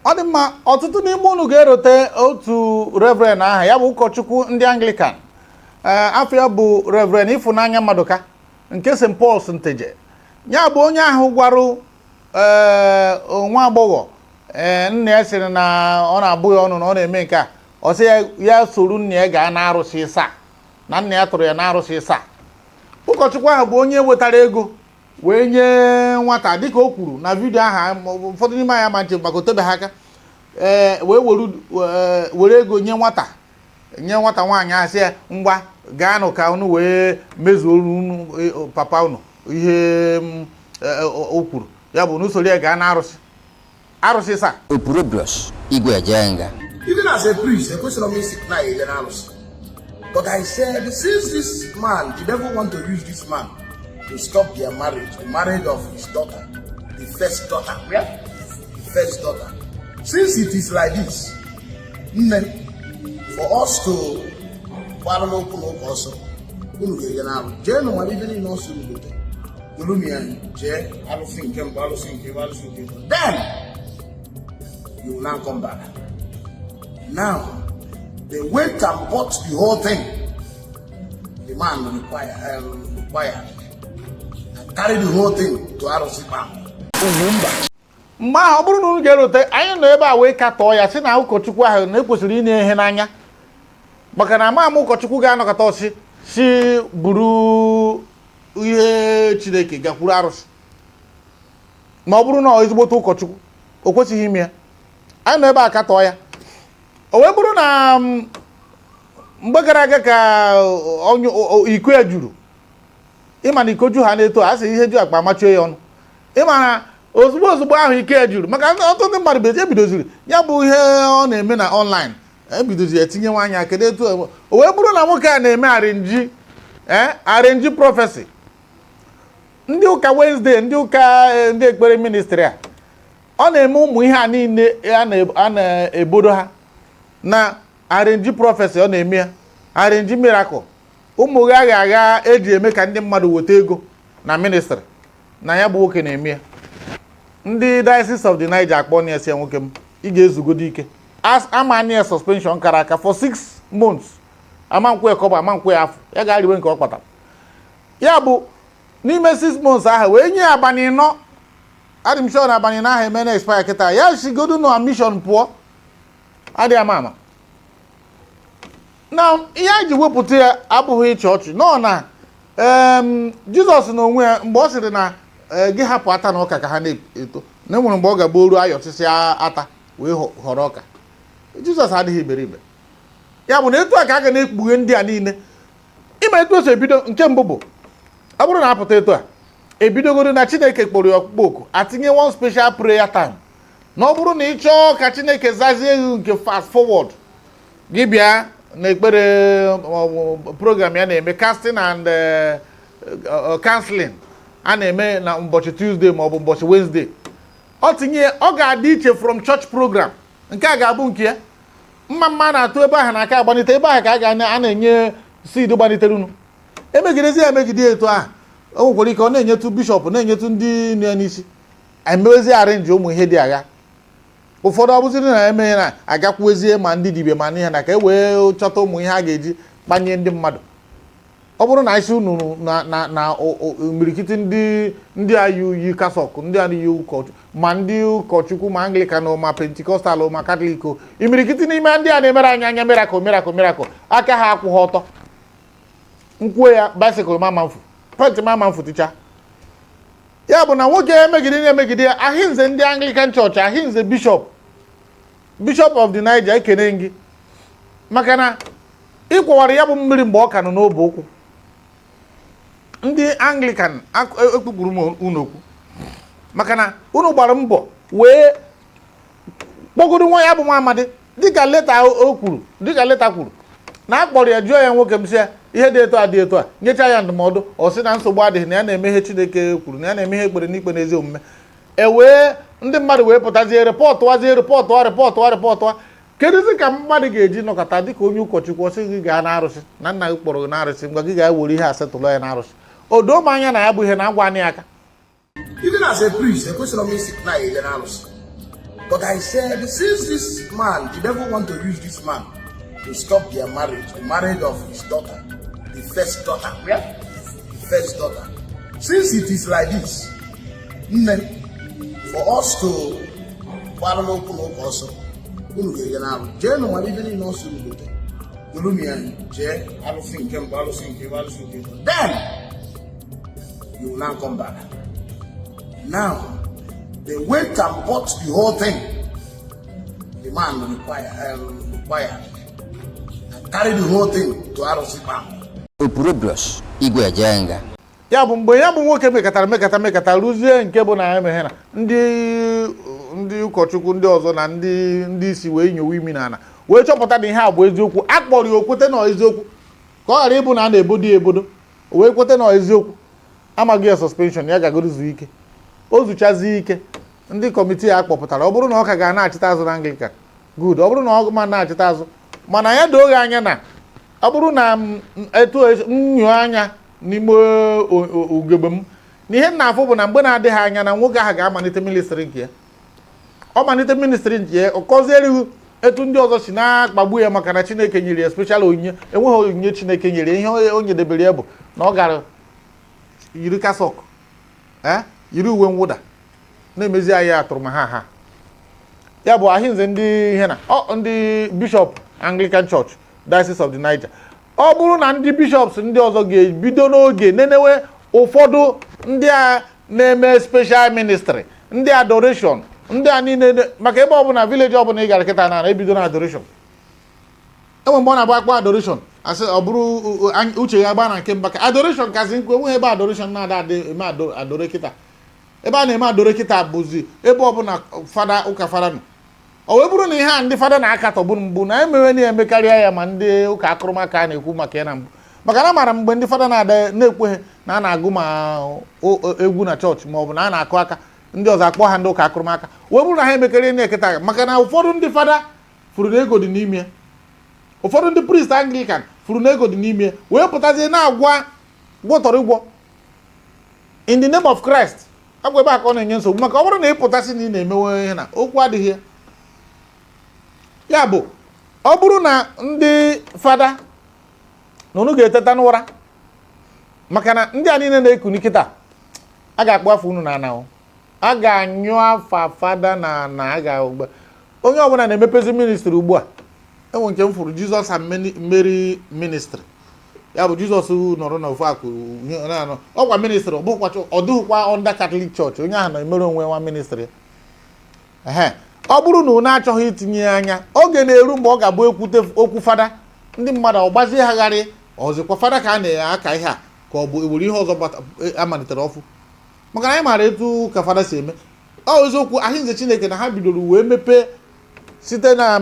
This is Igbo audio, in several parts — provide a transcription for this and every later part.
Ọ dị mma ọtụtụ n'ime unu ga-erote otu reverend aha ya bụ ụkọchukwu ndị Anglican afọ ya bụ Reverend Ifunanya Maduka nke St. Paul's Nteje ya bụ onye ahụ gwarụ nwa agbọghọ nne ya sịrị na ọ na-abụ ya ọnụ na ọ na-eme nke a ọ sị ya soro nne ya gaa n'arụsị ịsa na nne ya tụrụ ya n'arụsị ịsa. Ụkọchukwu ahụ bụ onye wetara ego wee nye nwata dịka o kwuru na vidio ahụ ụfọdụ n'ime anya ma nche maka otebeghị aka were ego nye nwata nwaanyị ahụ sị ya ngwa gaanụ ka unu wee mezuo unu papa unu ihe o kwuru ya bụ n'usoro ya gaa n'arụsị ịsa. Even as a priest, a person of me sick now in the house. But I said, since this man, the devil want to use this man to stop their marriage, the marriage of his daughter, the first daughter. Yeah? The first daughter. Since it is like this, for us to also, then you will now come back. Now, they went and bought the whole thing. The man required and carried the whole thing to Arosipam. Mgbe ahụ ọ bụrụ na unu ga-erote anyị nọ ebe a wee katọọ ya sị na ụkọchukwu ahụ na-ekwesịrị inye ihe n'anya maka na ama ụkọchukwu ga-anọkọta ọsị si buru ihe Chineke gakwuru arụsị ma ọ bụrụ na ọ ezigbote ụkọchukwu o kwesịghị ime ya. Anyị nọ ebe a katọọ ya o wee bụrụ na mgbe gara aga ka iko ya juru ịma na iko ju ha na-eto a sị ihe ju akpa machie ya ọnụ ịma na ozugbo ahụ ike ya juru maka ọtụtụ mmadụ ebidoziri ya bụ ihe ọ na-eme na online ebidoziri etinye nwaanyị aka etu o wee bụrụ na nwoke a na-eme arenji prọfesi ndị ụka Wednesday ndị ụka ndị ekpere ministri a ọ na-eme ụmụ ihe a niile a na-ebodo ha na arenji prọfesi ọ na-eme ya arenji miracle ụmụ agha eji eme ka ndị mmadụ weta ego na ministri na ya bụ nwoke na-eme ya. Ndị Diocese of the Niger akpọ na esi nwoke m ị ga-ezugodi ike amania suspension kara aka for 6 months amankwe kọba amankwe afọ ya ga-ariwe nke ọ kpatara ya bụ n'ime 6 months ahụ wee nye abalị 4 adị m sure na abalị ahụ eme na expire kịta ya shigodo na mission pụọ adị ama na ihe a ji wepụta ya abụghị ịchị ọchị nọ na Jizọs na onwe ya mgbe ọ sịrị na gị hapụ ata na ọka ka ha na-eto na enwere mgbe ọ ga-agba oru ayọsịsị ata wee họrọ ọka. Jizọs adịghị iberibe ya bụ na etu a ka a ga na-ekpughe ndị a niile ịma etu o si ebido. Nke mbụ bụ ọ bụrụ na apụta etu a ebidogoro na Chineke kpọrọ ya ọkpụkpọ oku atinye one special prayer time na ọ bụrụ na ị chọọ ka Chineke zazie ihu nke fast forward gị bịa na ekpere program ya na-eme casting and counseling a na-eme na ụbọchị Tuesday ma ọ bụ ụbọchị Wednesday ọ ga-adị iche from church program nke a ga-abụ nke ya mma na-atụ ebe ahụ na aka agbanite ebe ahụ ka a na-enye seed gbanitere unu emegidezi ya emegide etu ahụ o nwekwara ike ọ na-enyetu bishọp na-enyetu ndị nọ n'isi emewezi arenji ụmụ ihe dị agha ụfọdụ ọ bụziri na eme na agakwuezie ma ndị dibịa ma n'ihe na ka e wee chọta ụmụ ihe a ga-eji kpanye ndị mmadụ. Ọ bụrụ na isi unu na imirikiti ndị yi kasọk ndị a yi ụkọchukwu ma ndị ụkọchukwu ma Anglican ma Pentikọstal ma Katọlik imirikiti n'ime ndị a na-emere anya miracle aka ha akwụghị ọtọ nkwuo ya bicycle mama mfu pent mama mfu ticha ya bụ na nwoke emegide ya ahịnze ndị Anglican Church ahịnze Bishop of the Niger ekene gị maka na ịkwọwara ya bụ mmiri mgbe ọ ka nọ n'obe ụkwụ. Ndị Anglican ekpukpuru m unu okwu maka na unu gbara mbọ wee kpọgoro nwa ya bụ nwa amadi dịka leta kwuru na akpọrọ ya jụọ ya nwoke m sị ya ihe dị etu a nyecha ya ndụmọdụ ọ sị na nsogbu adịghị na ya na-eme ihe Chineke kwuru na ya na-eme ihe ekpere n'ikpe n'ezi omume wee ndị mmadụ wee pụtazie rịpọtụ kedụzi ka mmadụ ga-eji nọkọta dịka onye ụkọchukwu ọsị gị gaa n'arụsị na nna gị kpọrọ gị n'arụsị ngwa gị ga-ewere ihe asetụlọ ya n'arụsị o doo m anya na ya bụ ihe na-agwa anyị aka. Even as a priest, a person of me sick now in the house. But I said, since this man, the devil want to use this man to stop their marriage, the marriage of his daughter, the first daughter. Yeah? The first daughter. Since it is like this, for us to also, then you will now come back. Now they went and bought the whole thing. The man required and carried the whole thing to Arosipam. Ya bụ mgbe ya bụ nwoke mekata ruzie nke bụ na ya meghe na ndị ụkọchukwu ndị ọzọ na ndị isi wee nyowe imi n'ala wee chọpụta na ihe a bụ eziokwu akpọrọ ya okwete na eziokwu ka ọ ghara ịbụ na a na-ebodo ya ebodo wee kwete na eziokwu amaghị ya suspension ya gagoro zuo ike o zuchazi ike ndị kọmitii a kpọpụtara ọ bụrụ na ọ ka ga na-achịta azụ na Anglican good ọ bụrụ na ọ ma na-achịta azụ mana ya doo anya na ọ bụrụ na etu nnyo anya n'ime ugegbe m na ihe na-afụ bụ na mgbe na-adịghị anya na nwoke ahụ ga-amalite ministri nke ya ọ malite ministri nke ya ọ kọziere etu ndị ọzọ si na-akpagbu ya maka na Chineke nyere ya special onyinye enweghị onyinye Chineke nyere ihe o nyedebere ya bụ na ọ gara yiri kasọk yiri uwe mwụda na-emezi anyị atụrụ ha ya bụ ahịnze ndị ihe na ndị bishọp Anglican Church Diocese of the Niger ọ bụrụ na ndị bishops ndị ọzọ ga-ebido n'oge nenewe ụfọdụ ndị a na-eme special ministry ndị adoration ndị a niile maka ebe ọbụla village ọbụla ị gara kịta na ebido na adoration enwe mgbe ọ na-agba akpa adoration asị ọ bụrụ uche ya gba na nke mbaka adoration kazi nkwe enweghị ebe adoration na-ada eme adore kịta ebe a na-eme adore kịta bụzi ebe ọbụla fada ụka fada nọ o wee bụrụ na ihe a ndị fada na-akatọ bụ mbụ na emewe na-emekarịa ya ma ndị ụka akụrụmaka na-ekwu maka ya na mbụ maka na mara mgbe ndị fada na-ekweghị na a na-agụ ma egwu na chọọchị ma ọ bụ na a na-akụ aka ndị ọzọ akpọ ha ndị ụka akụrụmaka wee bụrụ na ha emekarịa na-eketa maka na ụfọdụ ndị fada furu na ego dị n'ime ụfọdụ ndị priest Anglican furu na ego dị n'ime wee pụtazie na-agwa gwọtọrọ ụgwọ in the name of Christ agwa ebe aka ọ na-enye nsogbu maka ọ bụrụ na ị pụtasị na ị na-emewe ihe na okwu adịghị ya bụ ọ bụrụ na ndị fada na unu ga-eteta n'ụra maka na ndị a niile na-ekuni kịta a ga-akpọ afọ unu na ana a ga-anyụ afa fada na a ga-agba onye ọbụla na-emepezi ministri ugbu a enwe nke m fụrụ Jizọs and Mary ministry ya bụ Jizọs nọrọ na ofu akụ ọkwa ministri ọ dịghịkwa under Catholic Church onye ahụ na-emere onwe nwa ministri ọ bụrụ na unu achọghị itinye anya oge na-eru mgbe ọ ga-abụ ekwute okwu fada ndị mmadụ ọ gbazie hagharị ọzọkwa fada ka a na-aka ihe a ka ọ bụ ewere ihe ọzọ amalitere ọfụ maka na anyị maara etu ka fada si eme ọ eziokwu ahịnze Chineke na ha bidoro wee mepee site na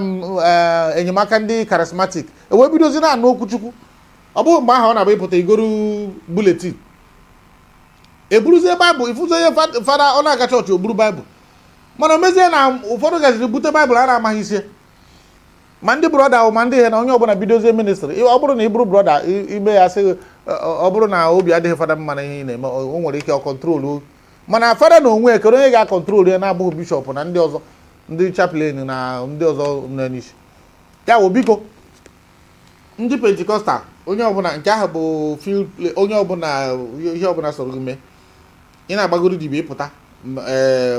enyemaka ndị charismatic wee bidozi na-anụ okwuchukwu ọ bụghị mgbe ahụ ọ na-abụ ịpụta igoro buletin eburuzie baịbụl ifuzo ihe fada ọ na-aga chọọchị o buru baịbụl mana o mezie na ụfọdụ gaziri bute baịbụl a na-amaghị isi ma ndị brọda ma ndị ihe na onye ọbụla bidozie ministri ọ bụrụ na ị bụrụ brọda ime ya sị ọ bụrụ na obi adịghị fada mma na ihe ị na-eme o nwere ike ọ kọntrolu mana fada na onwe ekere onye ga-akọntrolu ya na-abụghị bishọp na ndị ọzọ ndị chaplain na ndị ọzọ nọ n'isi ya wụ biko ndị pentikọstal onye ọbụla nke ahụ bụ field play onye ọbụla ihe ọbụla sọrọ gị mee ị na-agbagoro dibia ịpụta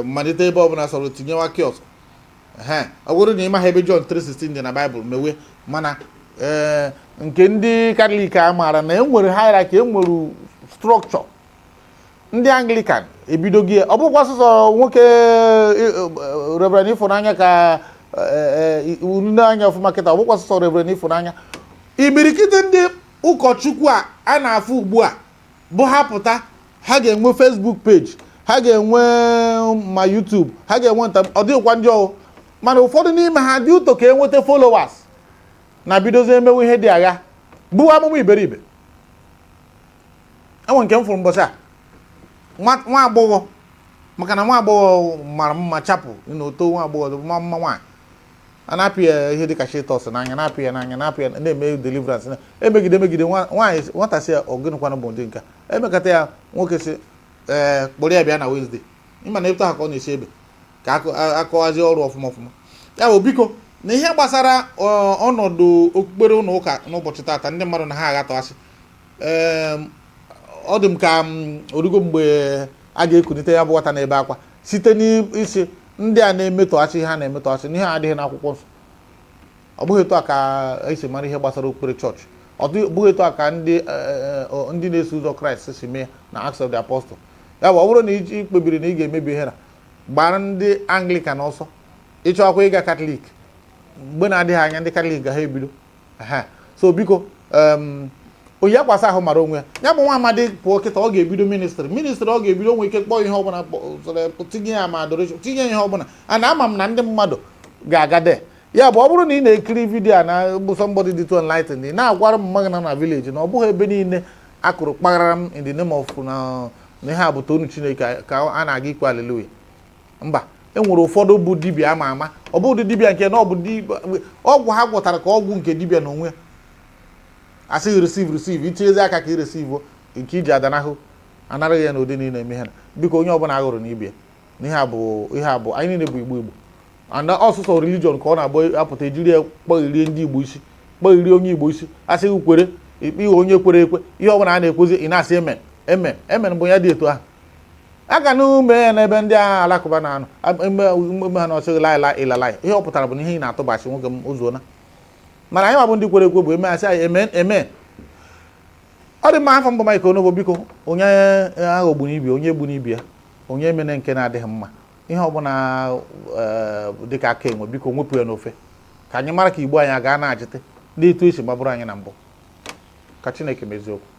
malite ebe ọbụla sọrọ tinyewa kiosk ọ bụrụ na ị maghị ebe John 3:16 dị na Baịbụl mewe mana nke ndị Katọlik a maara na enwere hierarchy enwere structure ndị Anglican ebido gị ọ bụkwa sọsọ nwoke Reverend Ifunanya ka ndị anya ọfụma kịta ọ bụkwa sọsọ Reverend Ifunanya imirikite ndị ụkọchukwu a na-afụ ugbu a bụ ha pụta ha ga-enwe Facebook page ha ga-enwe ma YouTube ha ga-enwe nta ọ dịghịkwa ndị ọhụụ mana ụfọdụ n'ime ha dị ụtọ ka enweta followers na bidozi emewe ihe dị agha bụ amụma iberibe enwe nke m fụrụ mbọchị a nwa agbọghọ maka na nwa agbọghọ mara mma chapụ n'oto nwa agbọghọ mma nwaanyị a na-apị ya ihe dịka shitos n'anya na-apị ya n'anya na-apị ya na-eme deliverance emegide nwaanyị nwata si ya ọgịnịkwana bụ ndị nka emekata ya nwoke si kpọrọ ya bịa na Wednesday ịma na ebe ha ka ọ na-esi ebe ka akọwazi ọrụ ọfụma ya bụ biko na ihe gbasara ọnọdụ okpukpere ụlọ ụka n'ụbọchị tata ndị mmadụ na ha aghatọasị ọ dị m ka orugo mgbe a ga-ekunite ya bụ nwata n'ebe akwa site n'isi ndị a na-emetọghachi ha na-emetọghachi n'ihe adịghị n'akwụkwọ nsọ. Ọ bụghị etu a ka esi mara ihe gbasara okpukpere chọọchị. Ọ bụghị etu a ka ndị na-eso ụzọ Kraịst si mee na Acts of the Apostle. Ya bụ ọ bụrụ na ị kpebiri na ị ga-emebi ihe na gbara ndị Anglican ọsọ ịchọkwa ịga Katọlik mgbe na-adịghị anya ndị Katọlik ga ha ebido so biko onye akwasa ahụ mara onwe ya bụ nwa amadi pụọ kịta ọ ga-ebido ministri ọ ga-ebido onwe ike kpọọ ihe ọbụla tinye ya ma adoration tinye ihe ọbụla ana ama m na ndị mmadụ ga-agade ya bụ ọ bụrụ na ị na-ekiri vidiyo a na bụ somebody dị to enlighten ị na-agwara m mmadụ na village na ọ bụghị ebe niile akụrụ kpaghara m in the name of na ihe a bụ tonu Chineke ka a na-aga ikwe aleluya. Mba, enwere ụfọdụ bụ dibịa ama ama ọ bụ ụdị dibịa nke na ọ bụ ọgwụ ha gwọtara ka ọgwụ nke dibịa na onwe asị receive itinyezi aka ka iresive nke iji adanahụ anaraghị ya na ụdị niile eme ha biko onye ọbụla aghụrụ na ibia na ihe abụ anyị niile bụ Igbo and ọsụsọ religion ka ọ na-agba apụta ejiri ya kpọghirie ndị Igbo isi kpọghirie onye Igbo isi asịghị kwere ikpe onye kwere ekwe ihe ọbụla a na-ekwezi ị na-asị emen bụ ya dị etu ahụ a ga na ume ya n'ebe ndị agha alakụba na-anọ eme ha na ọsịghị laịla ịlalai ihe ọ pụtara bụ na ihe ị na-atụbachi nwoke m ụzụona mana anyị mabụ ndị kwere ekwe bụ eme asị anyị eme ọ dị mma afọ mbụ Mike Onobo biko onye aghọgburu ibi onye gburu ibi ya onye emene nke na-adịghị mma ihe ọbụla dịka aka enwe biko nwepụ ya n'ofe ka anyị mara ka Igbo anyị gaa na-ajite ndị etu esi gbabụrụ anyị na mbụ ka Chineke mezie okwu.